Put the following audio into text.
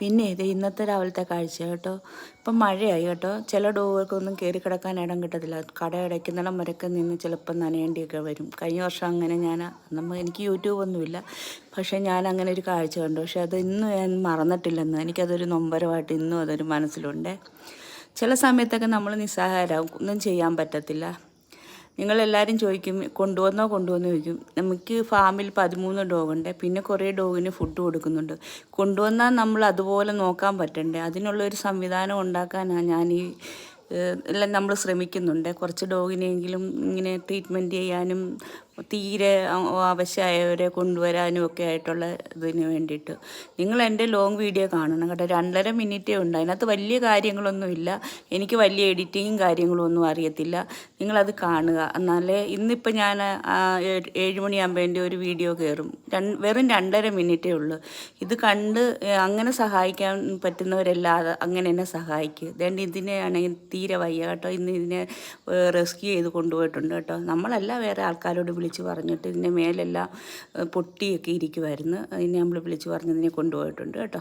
പിന്നെ ഇത് ഇന്നത്തെ രാവിലത്തെ കാഴ്ച കേട്ടോ. ഇപ്പം മഴയായി കേട്ടോ. ചില ഡോഗുകൾക്കൊന്നും കയറി കിടക്കാൻ ഇടം കിട്ടത്തില്ല. കട അടയ്ക്കുന്നിടം വരെയൊക്കെ നിന്ന് ചിലപ്പം നനയേണ്ടിയൊക്കെ വരും. കഴിഞ്ഞ വർഷം അങ്ങനെ എനിക്ക് യൂട്യൂബൊന്നുമില്ല, പക്ഷേ ഞാൻ അങ്ങനെ ഒരു കാഴ്ച കണ്ടു. പക്ഷേ അത് ഇന്നും ഞാൻ മറന്നിട്ടില്ലെന്ന്. എനിക്കതൊരു നൊമ്പരമായിട്ട് ഇന്നും അതൊരു മനസ്സിലുണ്ട്. ചില സമയത്തൊക്കെ നമ്മൾ നിസ്സഹായരാകും, ഒന്നും ചെയ്യാൻ പറ്റത്തില്ല. നിങ്ങളെല്ലാവരും ചോദിക്കും കൊണ്ടുവന്നോ ചോദിക്കും. നമുക്ക് ഫാമിൽ 13 ഡോഗുണ്ട്. പിന്നെ കുറേ ഡോഗിന് ഫുഡ് കൊടുക്കുന്നുണ്ട്. കൊണ്ടുവന്നാൽ നമ്മൾ അതുപോലെ നോക്കാൻ പറ്റണ്ടേ? അതിനുള്ളൊരു സംവിധാനം ഉണ്ടാക്കാനാണ് എല്ലാം നമ്മൾ ശ്രമിക്കുന്നുണ്ട്. കുറച്ച് ഡോഗിനെങ്കിലും ഇങ്ങനെ ട്രീറ്റ്മെൻറ്റ് ചെയ്യാനും തീരെ അവശരായവരെ കൊണ്ടുവരാനും ഒക്കെ ആയിട്ടുള്ള ഇതിന് വേണ്ടിയിട്ട് നിങ്ങൾ എൻ്റെ ലോങ് വീഡിയോ കാണണം കേട്ടോ. 2.5 മിനിറ്റേ ഉണ്ട്. അതിനകത്ത് വലിയ കാര്യങ്ങളൊന്നുമില്ല. എനിക്ക് വലിയ എഡിറ്റിങ്ങും കാര്യങ്ങളൊന്നും അറിയത്തില്ല. നിങ്ങളത് കാണുക. എന്നാലേ ഇന്നിപ്പോൾ ഞാൻ 7 മണിയാകുമ്പോൾ എൻ്റെ ഒരു വീഡിയോ കയറും. വെറും 2.5 മിനിറ്റേ ഉള്ളൂ. ഇത് കണ്ട് അങ്ങനെ സഹായിക്കാൻ പറ്റുന്നവരെല്ലാതെ അങ്ങനെ എന്നെ സഹായിക്കുക. അതുകൊണ്ട് ഇതിനെയാണെങ്കിൽ തീരെ വയ്യ കേട്ടോ. ഇന്ന് ഇതിനെ റെസ്ക്യൂ ചെയ്ത് കൊണ്ടുപോയിട്ടുണ്ട് കേട്ടോ. നമ്മളല്ല, വേറെ ആൾക്കാരോട് വിളിച്ച് പറഞ്ഞിട്ട് ഇതിൻ്റെ മേലെല്ലാം പൊട്ടിയൊക്കെ ഇരിക്കുമായിരുന്നു. അതിനെ നമ്മൾ വിളിച്ച് പറഞ്ഞ് ഇതിനെ കൊണ്ടുപോയിട്ടുണ്ട് കേട്ടോ.